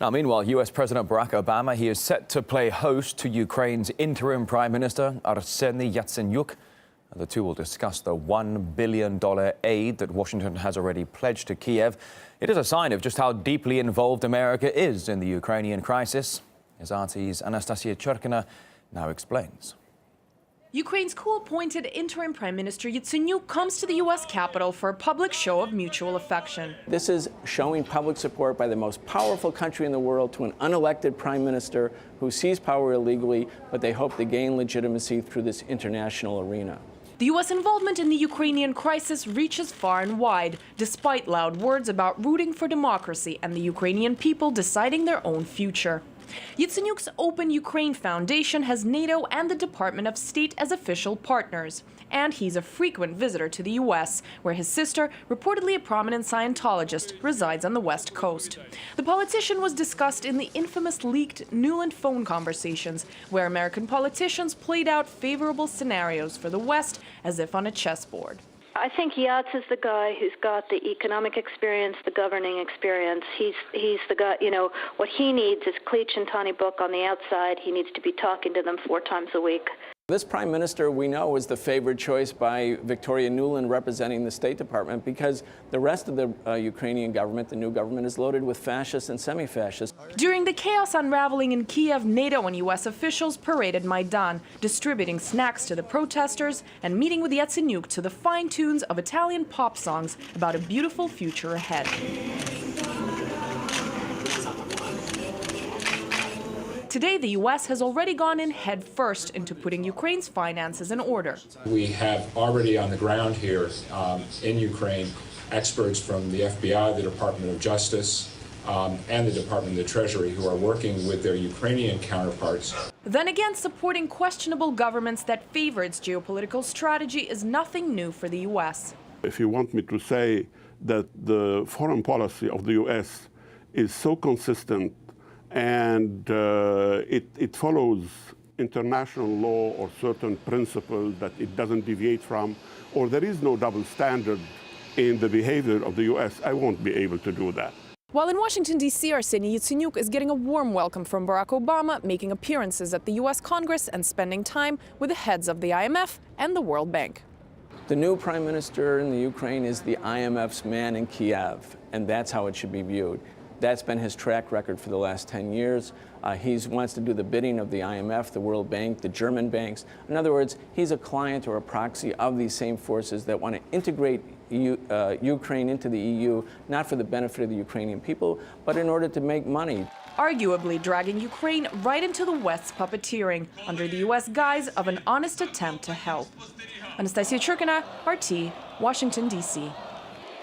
Now, meanwhile, U.S. President Barack Obama, he is set to play host to Ukraine's interim Prime Minister Arseniy Yatsenyuk. The two will discuss the $1 billion aid that Washington has already pledged to Kiev. It is a sign of just how deeply involved America is in the Ukrainian crisis. As RT's Anastasiya Churkina now explains. Ukraine's co-appointed interim Prime Minister Yatsenyuk comes to the U.S. Capitol for a public show of mutual affection. This is showing public support by the most powerful country in the world to an unelected prime minister who seized power illegally, but they hope to gain legitimacy through this international arena. The U.S. involvement in the Ukrainian crisis reaches far and wide, despite loud words about rooting for democracy and the Ukrainian people deciding their own future. Yatsenyuk's Open Ukraine Foundation has NATO and the Department of State as official partners. And he's a frequent visitor to the U.S., where his sister, reportedly a prominent Scientologist, resides on the West Coast. The politician was discussed in the infamous leaked Nuland phone conversations, where American politicians played out favorable scenarios for the West as if on a chessboard. I think Yats is the guy who's got the economic experience, the governing experience. He's the guy, what he needs is Cleach and Tony Book on the outside. He needs to be talking to them 4 times a week. This prime minister, we know, was the favored choice by Victoria Nuland representing the State Department because the rest of the Ukrainian government, the new government, is loaded with fascists and semi-fascists. During the chaos unraveling in Kiev, NATO and U.S. officials paraded Maidan, distributing snacks to the protesters and meeting with Yatsenyuk to the fine tunes of Italian pop songs about a beautiful future ahead. Today, the U.S. has already gone in head first into putting Ukraine's finances in order. We have already on the ground here in Ukraine experts from the FBI, the Department of Justice, and the Department of the Treasury who are working with their Ukrainian counterparts. Then again, supporting questionable governments that favor its geopolitical strategy is nothing new for the U.S. If you want me to say that the foreign policy of the U.S. is so consistent and it follows international law or certain principles that it doesn't deviate from, or there is no double standard in the behavior of the U.S., I won't be able to do that. While in Washington, D.C., Arseniy Yatsenyuk is getting a warm welcome from Barack Obama, making appearances at the U.S. Congress and spending time with the heads of the IMF and the World Bank. The new prime minister in the Ukraine is the IMF's man in Kiev, and that's how it should be viewed. That's been his track record for the last 10 years. He wants to do the bidding of the IMF, the World Bank, the German banks. In other words, he's a client or a proxy of these same forces that want to integrate Ukraine into the EU, not for the benefit of the Ukrainian people, but in order to make money. Arguably dragging Ukraine right into the West's puppeteering under the U.S. guise of an honest attempt to help. Anastasiya Churkina, RT, Washington, D.C.